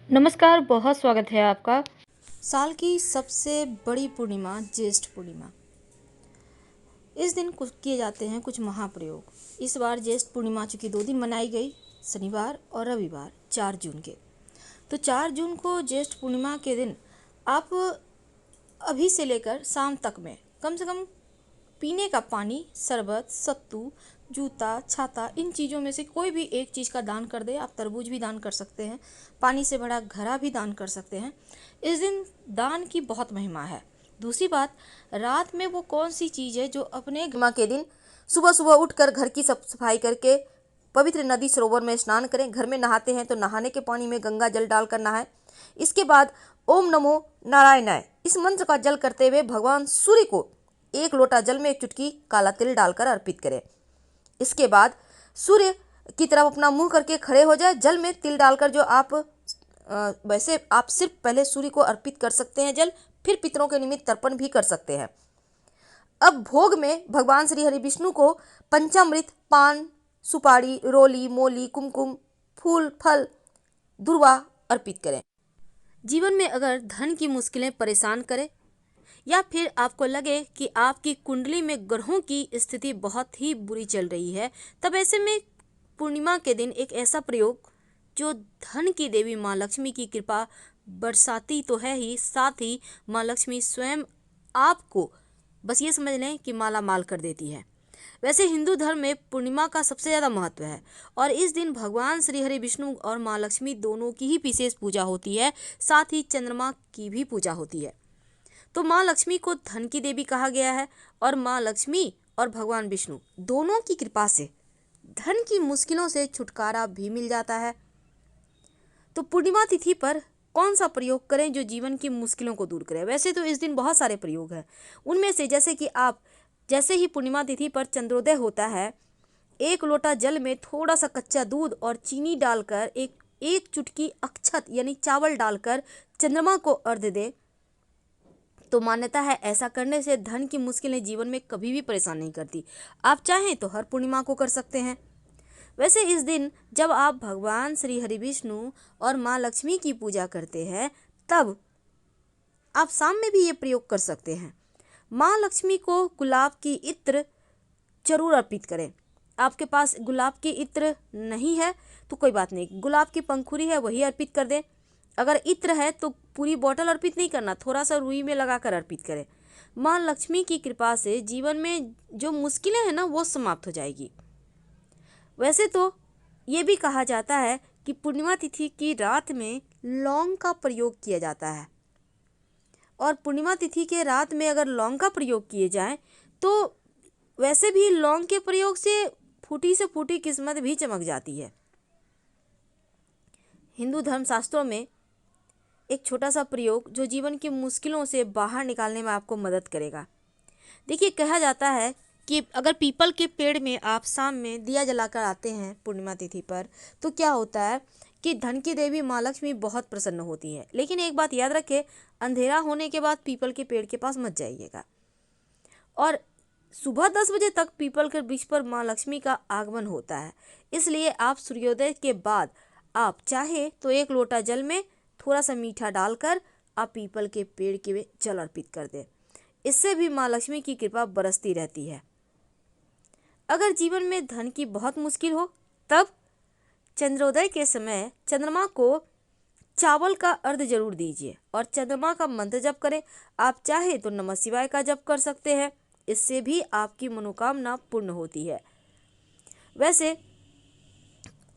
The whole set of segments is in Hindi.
नमस्कार, बहुत स्वागत है आपका। साल की सबसे बड़ी पूर्णिमा ज्येष्ठ पूर्णिमा। इस दिन कुछ किए जाते हैं कुछ महाप्रयोग। इस बार ज्येष्ठ पूर्णिमा चूँकि 2 दिन मनाई गई, शनिवार और रविवार 4 जून के। तो 4 जून को ज्येष्ठ पूर्णिमा के दिन आप अभी से लेकर शाम तक में कम से कम पीने का पानी, शरबत, सत्तू, जूता, छाता, इन चीज़ों में से कोई भी एक चीज़ का दान कर दे। आप तरबूज भी दान कर सकते हैं, पानी से भरा घड़ा भी दान कर सकते हैं। इस दिन दान की बहुत महिमा है। दूसरी बात, रात में वो कौन सी चीज़ है जो अपने माँ के दिन सुबह सुबह उठकर घर की साफ सफाई करके पवित्र नदी सरोवर में स्नान करें। घर में नहाते हैं तो नहाने के पानी में गंगा जल डालकर नहाएं। इसके बाद ओम नमो नारायणाय इस मंत्र का जल करते हुए भगवान सूर्य को 1 लोटा जल में 1 चुटकी काला तिल डालकर अर्पित करें। इसके बाद सूर्य की तरफ अपना मुंह करके खड़े हो जाए। जल में तिल डालकर जो आप वैसे आप सिर्फ पहले सूर्य को अर्पित कर सकते हैं जल, फिर पितरों के निमित्त तर्पण भी कर सकते हैं। अब भोग में भगवान श्री हरि विष्णु को पंचामृत, पान, सुपारी, रोली, मोली, कुमकुम, फूल, फल, दुर्वा अर्पित करें। जीवन में अगर धन की मुश्किलें परेशान करें या फिर आपको लगे कि आपकी कुंडली में ग्रहों की स्थिति बहुत ही बुरी चल रही है, तब ऐसे में पूर्णिमा के दिन एक ऐसा प्रयोग जो धन की देवी माँ लक्ष्मी की कृपा बरसाती तो है ही, साथ ही माँ लक्ष्मी स्वयं आपको बस ये समझ लें कि माला माल कर देती है। वैसे हिंदू धर्म में पूर्णिमा का सबसे ज़्यादा महत्व है और इस दिन भगवान श्री हरि विष्णु और माँ लक्ष्मी दोनों की ही विशेष पूजा होती है, साथ ही चंद्रमा की भी पूजा होती है। तो माँ लक्ष्मी को धन की देवी कहा गया है और माँ लक्ष्मी और भगवान विष्णु दोनों की कृपा से धन की मुश्किलों से छुटकारा भी मिल जाता है। तो पूर्णिमा तिथि पर कौन सा प्रयोग करें जो जीवन की मुश्किलों को दूर करे? वैसे तो इस दिन बहुत सारे प्रयोग हैं, उनमें से जैसे कि आप जैसे ही पूर्णिमा तिथि पर चंद्रोदय होता है, 1 लोटा जल में थोड़ा सा कच्चा दूध और चीनी डालकर एक चुटकी अक्षत यानी चावल डालकर चंद्रमा को अर्घ्य दे। तो मान्यता है ऐसा करने से धन की मुश्किलें जीवन में कभी भी परेशान नहीं करती। आप चाहें तो हर पूर्णिमा को कर सकते हैं। वैसे इस दिन जब आप भगवान श्री हरि विष्णु और माँ लक्ष्मी की पूजा करते हैं, तब आप शाम में भी ये प्रयोग कर सकते हैं। माँ लक्ष्मी को गुलाब की इत्र जरूर अर्पित करें। आपके पास गुलाब की इत्र नहीं है तो कोई बात नहीं, गुलाब की पंखुड़ी है वही अर्पित कर दें। अगर इत्र है तो पूरी बोतल अर्पित नहीं करना, थोड़ा सा रुई में लगाकर अर्पित करें। माँ लक्ष्मी की कृपा से जीवन में जो मुश्किलें हैं ना वो समाप्त हो जाएगी। वैसे तो ये भी कहा जाता है कि पूर्णिमा तिथि की रात में लौंग का प्रयोग किया जाता है और पूर्णिमा तिथि के रात में अगर लौंग का प्रयोग किए जाए तो वैसे भी लौंग के प्रयोग से फूटी से फूटी किस्मत भी चमक जाती है। हिंदू धर्मशास्त्रों में एक छोटा सा प्रयोग जो जीवन की मुश्किलों से बाहर निकालने में आपको मदद करेगा। देखिए, कहा जाता है कि अगर पीपल के पेड़ में आप शाम में दिया जलाकर आते हैं पूर्णिमा तिथि पर, तो क्या होता है कि धन की देवी माँ लक्ष्मी बहुत प्रसन्न होती है। लेकिन एक बात याद रखें, अंधेरा होने के बाद पीपल के पेड़ के पास मत जाइएगा और सुबह 10 बजे तक पीपल के वृक्ष पर माँ लक्ष्मी का आगमन होता है। इसलिए आप सूर्योदय के बाद आप चाहे तो 1 लोटा जल में थोड़ा सा मीठा डालकर आप पीपल के पेड़ के जल अर्पित कर दें। इससे भी माँ लक्ष्मी की कृपा बरसती रहती है। अगर जीवन में धन की बहुत मुश्किल हो, तब चंद्रोदय के समय चंद्रमा को चावल का अर्घ्य जरूर दीजिए और चंद्रमा का मंत्र जप करें। आप चाहे तो नमः शिवाय का जप कर सकते हैं, इससे भी आपकी मनोकामना पूर्ण होती है। वैसे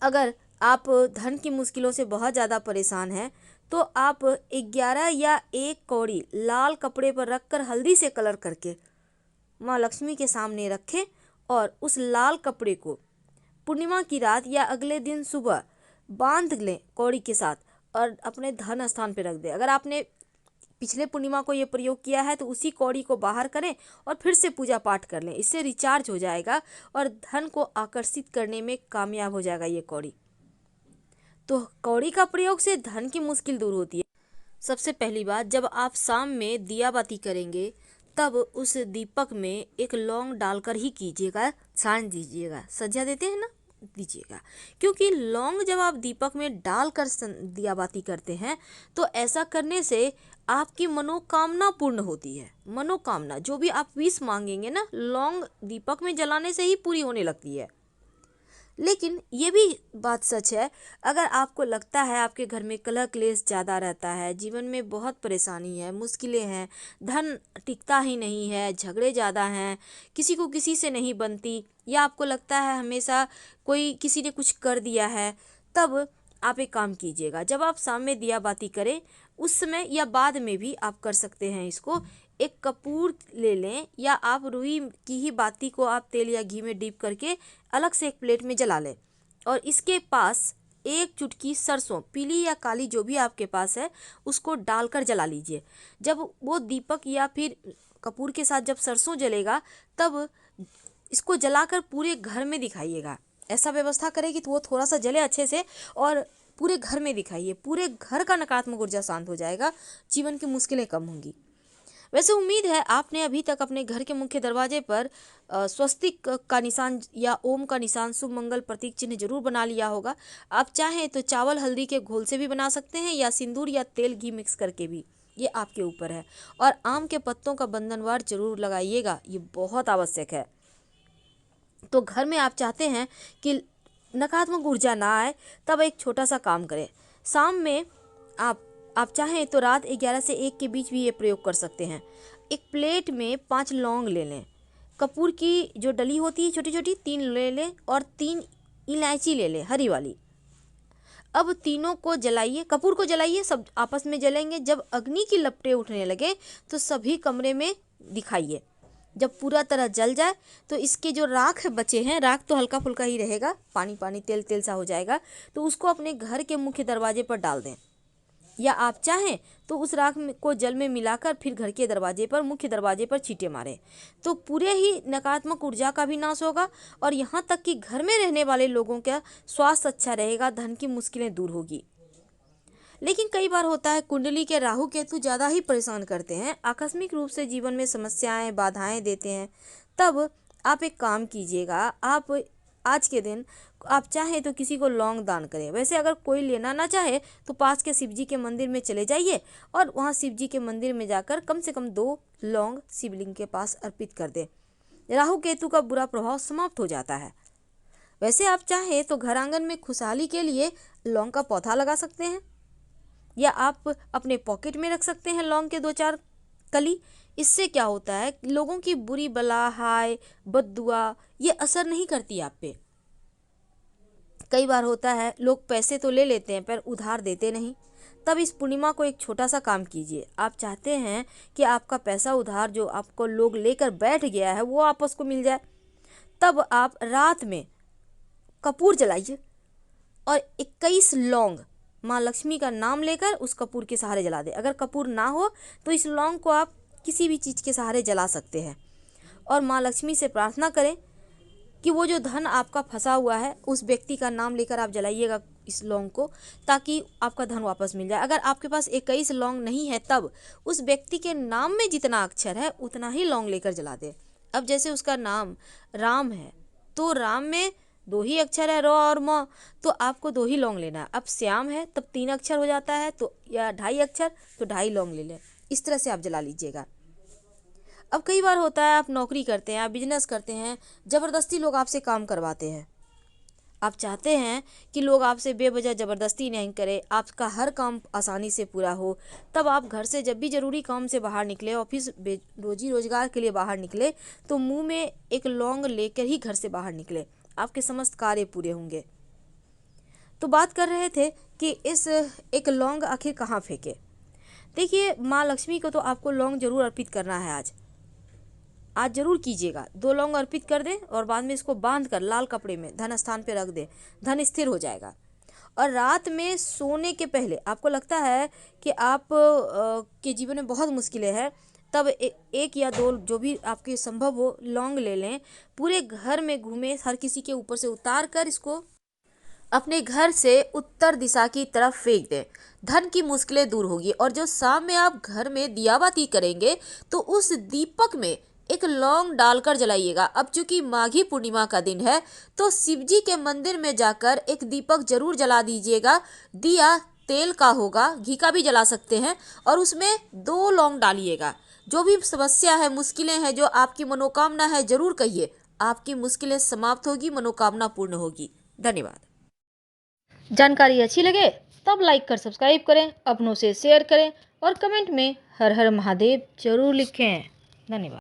अगर आप धन की मुश्किलों से बहुत ज़्यादा परेशान हैं तो आप 11 या 1 कौड़ी लाल कपड़े पर रखकर हल्दी से कलर करके माँ लक्ष्मी के सामने रखें और उस लाल कपड़े को पूर्णिमा की रात या अगले दिन सुबह बांध लें कौड़ी के साथ और अपने धन स्थान पर रख दें। अगर आपने पिछले पूर्णिमा को ये प्रयोग किया है तो उसी कौड़ी को बाहर करें और फिर से पूजा पाठ कर लें। इससे रिचार्ज हो जाएगा और धन को आकर्षित करने में कामयाब हो जाएगा ये कौड़ी। तो कौड़ी का प्रयोग से धन की मुश्किल दूर होती है। सबसे पहली बात, जब आप शाम में दिया बाती करेंगे तब उस दीपक में एक लौंग डालकर ही कीजिएगा, छान दीजिएगा। सज्जा देते हैं ना, दीजिएगा, क्योंकि लौंग जब आप दीपक में डालकर दिया बाती करते हैं तो ऐसा करने से आपकी मनोकामना पूर्ण होती है। मनोकामना जो भी आप विश मांगेंगे ना, लौंग दीपक में जलाने से ही पूरी होने लगती है। लेकिन ये भी बात सच है, अगर आपको लगता है आपके घर में कलह क्लेश ज़्यादा रहता है, जीवन में बहुत परेशानी है, मुश्किलें हैं, धन टिकता ही नहीं है, झगड़े ज़्यादा हैं, किसी को किसी से नहीं बनती, या आपको लगता है हमेशा कोई किसी ने कुछ कर दिया है, तब आप एक काम कीजिएगा, जब आप शाम में दिया बाती करें उस समय या बाद में भी आप कर सकते हैं इसको, एक कपूर ले लें या आप रुई की ही बाती को आप तेल या घी में डीप करके अलग से एक प्लेट में जला लें और इसके पास एक चुटकी सरसों, पीली या काली जो भी आपके पास है, उसको डालकर जला लीजिए। जब वो दीपक या फिर कपूर के साथ जब सरसों जलेगा तब इसको जलाकर पूरे घर में दिखाइएगा। ऐसा व्यवस्था करें कि वो थोड़ा सा जले अच्छे से और पूरे घर में दिखाइए। पूरे घर का नकारात्मक ऊर्जा शांत हो जाएगा, जीवन की मुश्किलें कम होंगी। वैसे उम्मीद है आपने अभी तक अपने घर के मुख्य दरवाजे पर स्वस्तिक का निशान या ओम का निशान, शुभ मंगल प्रतीक चिन्ह जरूर बना लिया होगा। आप चाहें तो चावल हल्दी के घोल से भी बना सकते हैं या सिंदूर या तेल घी मिक्स करके भी, ये आपके ऊपर है। और आम के पत्तों का बंधनवार जरूर लगाइएगा, ये बहुत आवश्यक है। तो घर में आप चाहते हैं कि नकारात्मक ऊर्जा ना आए, तब एक छोटा सा काम करें। शाम में आप चाहें तो रात 11 से 1 के बीच भी ये प्रयोग कर सकते हैं। एक प्लेट में 5 लौंग ले लें, कपूर की जो डली होती है छोटी छोटी 3 ले लें और 3 इलायची ले लें हरी वाली। अब तीनों को जलाइए, कपूर को जलाइए, सब आपस में जलेंगे। जब अग्नि की लपटें उठने लगे तो सभी कमरे में दिखाइए। जब पूरा तरह जल जाए तो इसके जो राख बचे हैं, राख तो हल्का फुल्का ही रहेगा, पानी पानी तेल तेल सा हो जाएगा, तो उसको अपने घर के मुख्य दरवाजे पर डाल दें। या आप चाहें तो उस राख को जल में मिलाकर फिर घर के दरवाजे पर, मुख्य दरवाजे पर छींटे मारें, तो पूरे ही नकारात्मक ऊर्जा का भी नाश होगा और यहाँ तक कि घर में रहने वाले लोगों का स्वास्थ्य अच्छा रहेगा, धन की मुश्किलें दूर होगी। लेकिन कई बार होता है कुंडली के राहु केतु ज़्यादा ही परेशान करते हैं, आकस्मिक रूप से जीवन में समस्याएं बाधाएं देते हैं। तब आप एक काम कीजिएगा, आप आज के दिन आप चाहे तो किसी को लौंग दान करें। वैसे अगर कोई लेना ना चाहे तो पास के शिव जी के मंदिर में चले जाइए और वहाँ शिव जी के मंदिर में जाकर कम से कम 2 लौंग शिवलिंग के पास अर्पित कर दें। राहु केतु का बुरा प्रभाव समाप्त हो जाता है। वैसे आप चाहें तो घर आंगन में खुशहाली के लिए लौंग का पौधा लगा सकते हैं या आप अपने पॉकेट में रख सकते हैं लौंग के 2-4 कली। इससे क्या होता है, लोगों की बुरी बला, हाय, बद्दुआ ये असर नहीं करती आप पे। कई बार होता है लोग पैसे तो ले लेते हैं पर उधार देते नहीं। तब इस पूर्णिमा को एक छोटा सा काम कीजिए। आप चाहते हैं कि आपका पैसा उधार जो आपको लोग लेकर बैठ गया है वो आपस को मिल जाए, तब आप रात में कपूर जलाइए और 21 लौंग माँ लक्ष्मी का नाम लेकर उस कपूर के सहारे जला दें। अगर कपूर ना हो तो इस लौंग को आप किसी भी चीज़ के सहारे जला सकते हैं और माँ लक्ष्मी से प्रार्थना करें कि वो जो धन आपका फंसा हुआ है उस व्यक्ति का नाम लेकर आप जलाइएगा इस लौंग को, ताकि आपका धन वापस मिल जाए। अगर आपके पास 21 लौंग नहीं है तब उस व्यक्ति के नाम में जितना अक्षर है उतना ही लौंग लेकर जला दे। अब जैसे उसका नाम राम है तो राम में 2 ही अक्षर है, र और म, तो आपको 2 ही लौंग लेना है। अब श्याम है तब 3 अक्षर हो जाता है, तो या 2.5 अक्षर तो 2.5 लौंग ले लें। इस तरह से आप जला लीजिएगा। अब कई बार होता है आप नौकरी करते हैं, आप बिजनेस करते हैं, ज़बरदस्ती लोग आपसे काम करवाते हैं। आप चाहते हैं कि लोग आपसे बेवजह ज़बरदस्ती नहीं करें, आपका हर काम आसानी से पूरा हो। तब आप घर से जब भी ज़रूरी काम से बाहर निकले, ऑफिस रोजी रोजगार के लिए बाहर निकले, तो मुंह में एक लौंग लेकर ही घर से बाहर निकले, आपके समस्त कार्य पूरे होंगे। तो बात कर रहे थे कि इस एक लौंग आखिर कहाँ फेंके। देखिए, माँ लक्ष्मी को तो आपको लौंग जरूर अर्पित करना है। आज जरूर कीजिएगा। 2 लौंग अर्पित कर दें और बाद में इसको बांध कर लाल कपड़े में धन स्थान पे रख दें, धन स्थिर हो जाएगा। और रात में सोने के पहले आपको लगता है कि आप के जीवन में बहुत मुश्किलें हैं, तब 1 या 2 जो भी आपके संभव हो लौंग ले लें, पूरे घर में घूमें, हर किसी के ऊपर से उतार कर इसको अपने घर से उत्तर दिशा की तरफ फेंक दें। धन की मुश्किलें दूर होगी। और जो शाम में आप घर में दिया बाती करेंगे तो उस दीपक में एक लौंग डालकर जलाइएगा। अब चूंकि माघी पूर्णिमा का दिन है तो शिव जी के मंदिर में जाकर एक दीपक जरूर जला दीजिएगा। दिया तेल का होगा, घी का भी जला सकते हैं, और उसमें 2 लौंग डालिएगा। जो भी समस्या है, मुश्किलें हैं, जो आपकी मनोकामना है, जरूर कहिए। आपकी मुश्किलें समाप्त होगी, मनोकामना पूर्ण होगी। धन्यवाद। जानकारी अच्छी लगे तब लाइक कर सब्सक्राइब करें, अपनों से शेयर करें और कमेंट में हर हर महादेव जरूर लिखें। धन्यवाद।